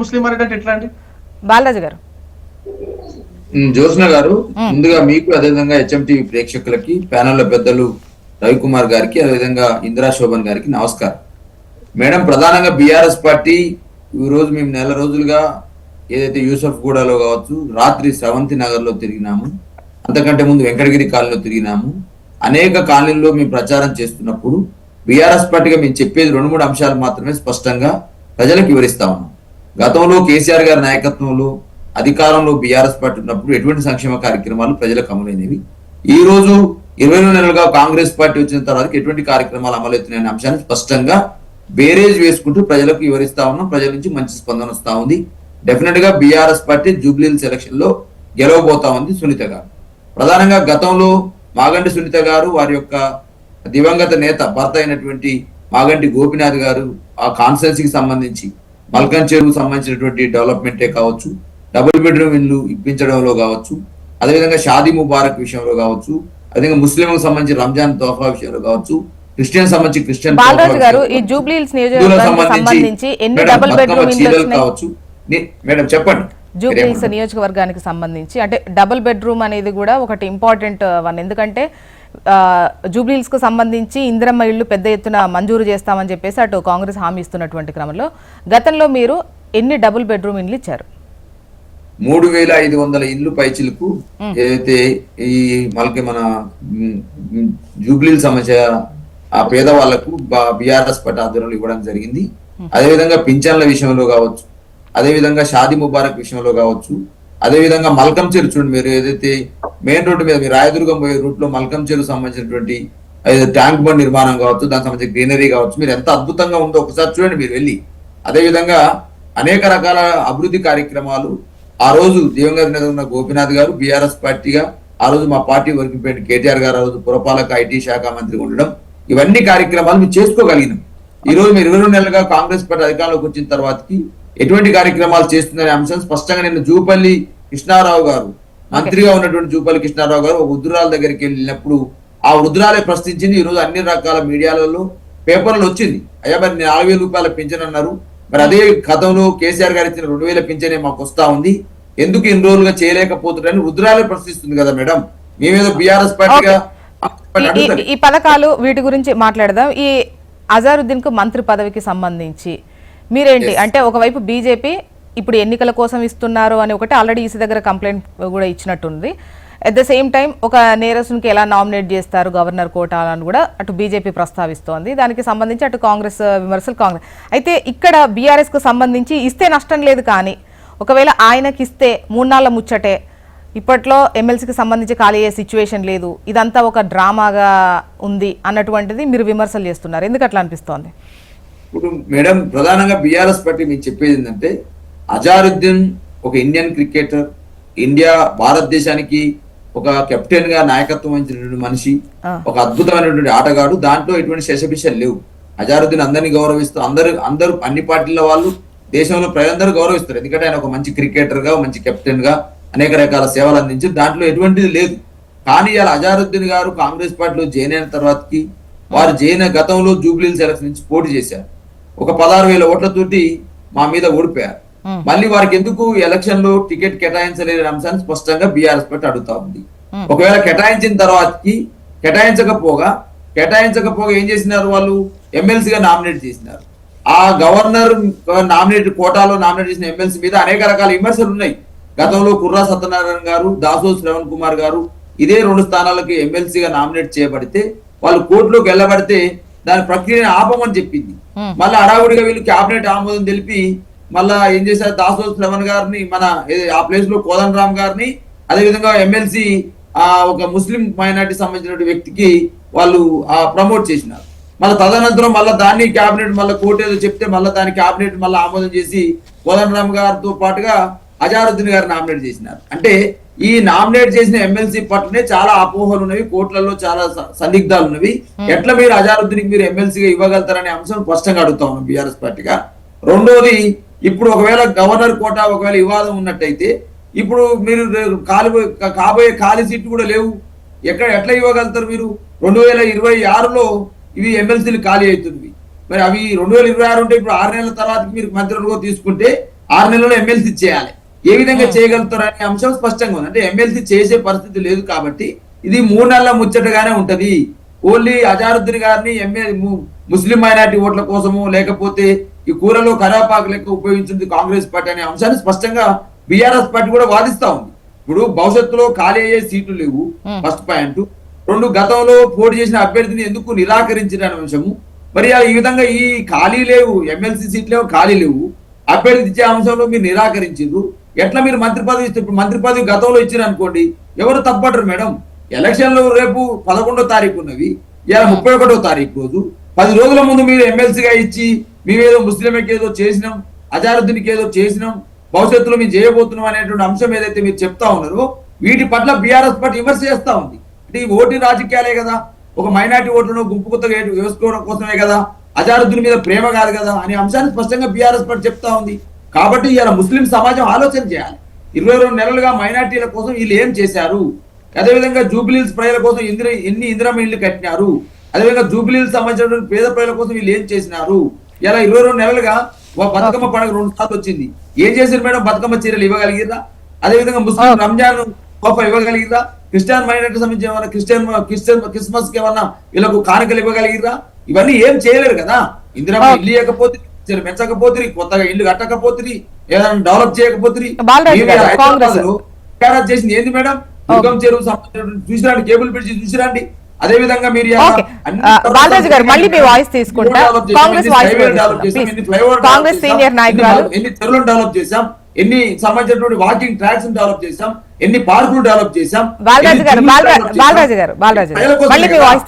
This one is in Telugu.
ముస్లిం మైనారిటీ అంటే ఎట్లా అండి? బాలరాజు గారు. జ్యోత్స్న గారు, ముందుగా మీకు అదేవిధంగా హెచ్ఎంటీవీ ప్రేక్షకులకి, ప్యానెల్ పెద్దలు రవికుమార్ గారికి, అదేవిధంగా ఇందిరా శోభన్ గారికి నమస్కారం. మేడం, ప్రధానంగా బీఆర్ఎస్ పార్టీ ఈ రోజు మేము నెల రోజులుగా ఏదైతే యూసఫ్ గూడలో కావచ్చు, రాత్రి శ్రవంతి నగర్ లో తిరిగినాము, అంతకంటే ముందు వెంకటగిరి కాలనీలో తిరిగినాము, అనేక కాలనీల్లో మేము ప్రచారం చేస్తున్నప్పుడు బీఆర్ఎస్ పార్టీగా మేము చెప్పేది 2-3 అంశాలు మాత్రమే స్పష్టంగా ప్రజలకు వివరిస్తా ఉన్నాం. గతంలో కేసీఆర్ గారి నాయకత్వంలో అధికారంలో బీఆర్ఎస్ పార్టీ ఉన్నప్పుడు ఎటువంటి సంక్షేమ కార్యక్రమాలు ప్రజలకు అమలైనవి, ఈ రోజు 20 నెలలుగా కాంగ్రెస్ పార్టీ వచ్చిన తర్వాత ఎటువంటి కార్యక్రమాలు అమలవుతున్నాయనే అంశాన్ని స్పష్టంగా బేరేజ్ వేసుకుంటూ ప్రజలకు వివరిస్తా ఉన్నాం. ప్రజల నుంచి మంచి స్పందన వస్తా ఉంది. డెఫినెట్ గా బీఆర్ఎస్ పార్టీ జూబ్లీహిల్స్ ఎలక్షన్ లో గెలవబోతా ఉంది. సునీత గారు ప్రధానంగా గతంలో మాగంటి సునీత గారు వారి యొక్క దివంగత నేత భర్త అయినటువంటి మాగంటి గోపినాథ్ గారు ఆ కాన్స్టిట్యున్సీకి సంబంధించి మల్కన్ చెరువుకు సంబంధించినటువంటి డెవలప్మెంటే కావచ్చు, డబుల్ బెడ్రూమ్ ఇల్లు ఇప్పించడంలో కావచ్చు, అదేవిధంగా షాదీ ముబారక్ విషయంలో కావచ్చు, అదేవిధంగా ముస్లింలకు సంబంధించి రంజాన్ తోఫా విషయంలో కావచ్చు, క్రిస్టియన్ సంబంధించి క్రిస్టియన్ బాలరాజు గారు, ఈ జూబ్లీహిల్స్ నియోజకవర్గానికి సంబంధించి ఎన్ని డబుల్ బెడ్రూమ్ ఇల్లు కావచ్చు? మేడం చెప్పండి. జూబ్లీహిల్స్ నియోజకవర్గానికి సంబంధించి అంటే డబుల్ బెడ్రూమ్ అనేది కూడా ఒకటి ఇంపార్టెంట్ వన్. ఎందుకంటే జూబ్లీహిల్స్ కు సంబంధించి ఇందిరమ్మ ఇళ్లు పెద్ద ఎత్తున మంజూరు చేస్తామని చెప్పేసి అటు కాంగ్రెస్ హామీ ఇస్తున్నటువంటి క్రమంలో గతంలో మీరు ఎన్ని డబుల్ బెడ్రూమ్ ఇల్లు ఇచ్చారు? 3500 ఇల్లు పైచిలకు ఏదైతే ఈ మన జూబ్లీహిల్స్ సమస్య ఆ పేదవాళ్లకు బీఆర్ఎస్ పార్టీ ఆధ్వర్యంలో ఇవ్వడం జరిగింది. అదేవిధంగా పింఛన్ల విషయంలో కావచ్చు, అదేవిధంగా షాదీ ముబారక్ విషయంలో కావచ్చు, అదేవిధంగా మల్కం చెరు చూడండి, మీరు ఏదైతే మెయిన్ రోడ్డు మీద మీరు రాయదుర్గం పోయే రూట్ లో మల్కం చెరు సంబంధించినటువంటి ట్యాంక్ బండ్ నిర్మాణం కావచ్చు, దానికి సంబంధించిన గ్రీనరీ కావచ్చు, మీరు ఎంత అద్భుతంగా ఉందో ఒకసారి చూడండి మీరు వెళ్ళి. అదేవిధంగా అనేక రకాల అభివృద్ధి కార్యక్రమాలు ఆ రోజు దివంగత నేత ఉన్న గోపినాథ్ గారు బీఆర్ఎస్ పార్టీగా ఆ రోజు మా పార్టీ వర్కింగ్ ప్రెసిడెంట్ కేటీఆర్ గారు ఆ రోజు పురపాలక ఐటీ శాఖ మంత్రిగా ఉండడం, ఇవన్నీ కార్యక్రమాలు మీరు చేసుకోగలిగినాం. ఈ రోజు మీరు 20 నెలలుగా కాంగ్రెస్ పార్టీ అధికారంలోకి వచ్చిన తర్వాతకి ఎటువంటి కార్యక్రమాలు చేస్తుందనే అంశం స్పష్టంగా నిన్న జూపల్లి కృష్ణారావు గారు మంత్రిగా ఉన్నటువంటి జూపల్లి కృష్ణారావు గారు ఒక వృద్ధురాల దగ్గరికి వెళ్ళినప్పుడు ఆ వృద్ధురాలే ప్రశ్నించింది. ఈ రోజు అన్ని రకాల మీడియాలలో పేపర్లు వచ్చింది, అయ్యా మరి 4000 రూపాయల పింఛన్ అన్నారు, మరి అదే గతంలో కేసీఆర్ గారు ఇచ్చిన 2000 పింఛనే మాకు వస్తా ఉంది, ఎందుకు ఇన్ని రోజులుగా చేయలేకపోతున్నారని వృద్ధురాలే ప్రశ్నిస్తుంది కదా మేడం. మేమేదో బీఆర్ఎస్ పార్టీగా ఈ పథకాలు వీటి గురించి మాట్లాడదాం. ఈ అజారుద్దీన్ కు మంత్రి పదవికి సంబంధించి మీరేంటి అంటే, ఒకవైపు బీజేపీ ఇప్పుడు ఎన్నికల కోసం ఇస్తున్నారు అని ఒకటి ఆల్రెడీ ఈసీ దగ్గర కంప్లైంట్ కూడా ఇచ్చినట్టుంది. అట్ ద సేమ్ టైం ఒక నేరస్తునికి ఎలా నామినేట్ చేస్తారు గవర్నర్ కోటా అని కూడా అటు బీజేపీ ప్రస్తావిస్తోంది. దానికి సంబంధించి అటు కాంగ్రెస్ విమర్శలు కాంగ్రెస్. అయితే ఇక్కడ బీఆర్ఎస్ కు సంబంధించి ఇస్తే నష్టం లేదు, కానీ ఒకవేళ ఆయనకి ఇస్తే 3 నాళ్ల ముచ్చటే, ఇప్పట్లో ఎమ్మెల్సీకి సంబంధించి ఖాళీ అయ్యే సిచ్యువేషన్ లేదు, ఇదంతా ఒక డ్రామాగా ఉంది అన్నటువంటిది మీరు విమర్శలు చేస్తున్నారు. ఎందుకు అట్లా అనిపిస్తోంది? ఇప్పుడు మేడం, ప్రధానంగా బీఆర్ఎస్ పార్టీ మీకు చెప్పేది ఏంటంటే, అజారుద్దీన్ ఒక ఇండియన్ క్రికెటర్, ఇండియా భారతదేశానికి ఒక కెప్టెన్ గా నాయకత్వం వహించినటువంటి మనిషి, ఒక అద్భుతమైనటువంటి ఆటగాడు. దాంట్లో ఎటువంటి శేషభిషాలు లేవు. అజారుద్దీన్ అందరినీ గౌరవిస్తూ అందరూ అన్ని పార్టీల వాళ్ళు దేశంలో ప్రజలందరూ గౌరవిస్తారు. ఎందుకంటే ఆయన ఒక మంచి క్రికెటర్ గా, మంచి కెప్టెన్ గా అనేక రకాల సేవలు అందించి దాంట్లో ఎటువంటిది లేదు. కానీ ఇలా అజారుద్దీన్ గారు కాంగ్రెస్ పార్టీలో జాయిన్ అయిన తర్వాతకి వారు గతంలో జూబ్లీహిల్స్ ఎలక్షన్ నుంచి పోటీ చేశారు. ఒక 16,000 ఓట్లతోటి మా మీద ఓడిపోయారు. మళ్ళీ వారికి ఎందుకు ఎలక్షన్ లో టికెట్ కేటాయించలేని అంశాన్ని స్పష్టంగా బీఆర్ఎస్ పార్టీ అడుగుతా ఉంది. ఒకవేళ కేటాయించిన తర్వాతకి కేటాయించకపోగా ఏం చేసినారు, వాళ్ళు ఎమ్మెల్సీగా నామినేట్ చేసినారు. ఆ గవర్నర్ కోటాలో నామినేట్ చేసిన ఎమ్మెల్సీ మీద అనేక రకాల విమర్శలు ఉన్నాయి. గతంలో కుర్రా సత్యనారాయణ గారు, దాసో శ్రవణ్ కుమార్ గారు ఇదే 2 స్థానాలకి ఎమ్మెల్సీగా నామినేట్ చేయబడితే వాళ్ళు కోర్టులోకి వెళ్ళబడితే దాని ప్రక్రియను ఆపమని చెప్పింది. మళ్ళీ అడావుడిగా వీళ్ళు క్యాబినెట్ ఆమోదం తెలిపి మళ్ళా ఏం చేశారు, దాసో శ్రవణ్ గారిని ఆ ప్లేస్ లో కోదండ రామ్ గారిని, అదేవిధంగా ఎమ్మెల్సీ ఒక ముస్లిం మైనార్టీ సంబంధించిన వ్యక్తికి వాళ్ళు ప్రమోట్ చేసినారు. మళ్ళీ తదనంతరం మళ్ళీ దాన్ని క్యాబినెట్ మళ్ళీ కోర్టు ఏదో చెప్తే మళ్ళీ దాని క్యాబినెట్ మళ్ళీ ఆమోదం చేసి కోదండ రామ్ గారితో పాటుగా అజారుద్దీన్ గారు నామినేట్ చేసినారు. అంటే ఈ నామినేట్ చేసిన ఎమ్మెల్సీ పట్లనే చాలా అపోహలు ఉన్నవి, కోర్టులలో చాలా సందిగ్ధాలు ఉన్నవి. ఎట్లా మీరు అజారుద్దీన్ మీరు ఎమ్మెల్సీగా ఇవ్వగలుగుతారనే అంశం స్పష్టంగా అడుగుతా ఉన్నాం బీఆర్ఎస్ పార్టీగా. రెండోది, ఇప్పుడు ఒకవేళ గవర్నర్ కోటా ఒకవేళ వివాదం ఉన్నట్టయితే ఇప్పుడు మీరు కాబోయే ఖాళీ సీట్లు కూడా లేవు. ఎట్లా ఇవ్వగలుగుతారు మీరు? 2026లో ఇవి ఎమ్మెల్సీలు ఖాళీ అవుతుంది. మరి అవి 2026 ఉంటే ఇప్పుడు 6 నెలల తర్వాత మీరు మంత్రులుగా తీసుకుంటే 6 నెలల్లో ఎమ్మెల్సీ చేయాలి. ఏ విధంగా చేయగలుగుతారు అనే అంశం స్పష్టంగా ఉంది. అంటే ఎమ్మెల్సీ చేసే పరిస్థితి లేదు కాబట్టి ఇది 3 నెలల ముచ్చటగానే ఉంటది. ఓన్లీ అజారుద్దీన్ గారిని ముస్లిం మైనారిటీ ఓట్ల కోసము లేకపోతే ఈ కూరలో కరాపాకు లెక్క ఉపయోగించింది కాంగ్రెస్ పార్టీ అనే అంశాన్ని స్పష్టంగా బీఆర్ఎస్ పార్టీ కూడా వాదిస్తా ఉంది. ఇప్పుడు భవిష్యత్తులో ఖాళీ అయ్యే సీట్లు లేవు, ఫస్ట్ పాయింట్. 2, గతంలో పోటీ చేసిన అభ్యర్థిని ఎందుకు నిరాకరించిన అంశము. మరి ఈ విధంగా ఈ ఖాళీ లేవు, ఎమ్మెల్సీ సీట్లు ఖాళీ లేవు, అభ్యర్థి ఇచ్చే అంశంలో మీరు నిరాకరించారు. ఎట్లా మీరు మంత్రి పదవి ఇస్తే, ఇప్పుడు మంత్రి పదవి గతంలో ఇచ్చారు అనుకోండి, ఎవరు తప్పటరు మేడం. ఎలక్షన్లు రేపు 11వ తారీఖు ఉన్నవి, ఇలా 31వ తారీఖు రోజు 10 రోజుల ముందు మీరు ఎమ్మెల్సీగా ఇచ్చి మేమేదో ముస్లింకి ఏదో చేసినాం, అజారుద్దీన్కి ఏదో చేసినాం, భవిష్యత్తులో మేము చేయబోతున్నాం అనేటువంటి అంశం ఏదైతే మీరు చెప్తా ఉన్నారో వీటి పట్ల బీఆర్ఎస్ పార్టీ విమర్శ చేస్తా ఉంది. అంటే ఈ ఓటు రాజకీయాలే కదా, ఒక మైనార్టీ ఓట్లను గుంపు కొత్తగా వేసుకోవడం కోసమే కదా, అజారుద్దీన్ మీద ప్రేమ కాదు కదా అనే అంశాన్ని స్పష్టంగా బీఆర్ఎస్ పార్టీ చెప్తా ఉంది. కాబట్టి ఇలా ముస్లిం సమాజం ఆలోచన చేయాలి. 22 నెలలుగా మైనార్టీల కోసం వీళ్ళు ఏం చేశారు, అదేవిధంగా జూబ్లీహిల్స్ ప్రజల కోసం ఎన్ని ఇందిరమ్మ ఇళ్లు కట్టినారు, అదేవిధంగా జూబ్లీహిల్స్ సంబంధించిన పేద ప్రజల కోసం వీళ్ళు ఏం చేసినారు. ఇలా 22 నెలలుగా బతుకమ్మ పండుగ 2 సార్లు వచ్చింది, ఏం చేశారు మేడం? బతుకమ్మ చీరలు ఇవ్వగలిగిరా? అదేవిధంగా ముస్లిం రంజాన్ తోఫా ఇవ్వగలిగిరా? క్రిస్టియన్ మైనారిటీ సంబంధించి ఏమన్నా క్రిస్మస్ కి ఏమన్నా వీళ్ళకు కానుకలు ఇవ్వగలిగిరా? ఇవన్నీ ఏం చేయలేరు కదా. ఇందిరమ్మ ఇల్లు ఇవ్వకపోతే, మెచ్చకపోతే, కొత్తగా ఇల్లు కట్టకపోతే, ఏదైనా డెవలప్ చేయకపోతే, చేసింది ఏంది మేడం? దుర్గం చెరువు సంబంధించిన చూసిరండి, కేబుల్ బ్రిడ్జ్ చూసిరండి. అదే విధంగా మీరు బాలరాజు గారు మళ్ళీ మీ వాయిస్ తీసుకుంటా. కాంగ్రెస్ సీనియర్ నాయకురాలు ఎన్ని చెరువులను డెవలప్ చేశాం, ఎన్ని సంబంధించినటువంటి వాకింగ్ ట్రాక్స్ డెవలప్ చేశాం, ఎన్ని పార్కులు డెవలప్ చేశాం. బాలరాజు గారు మళ్ళీ మీ వాయిస్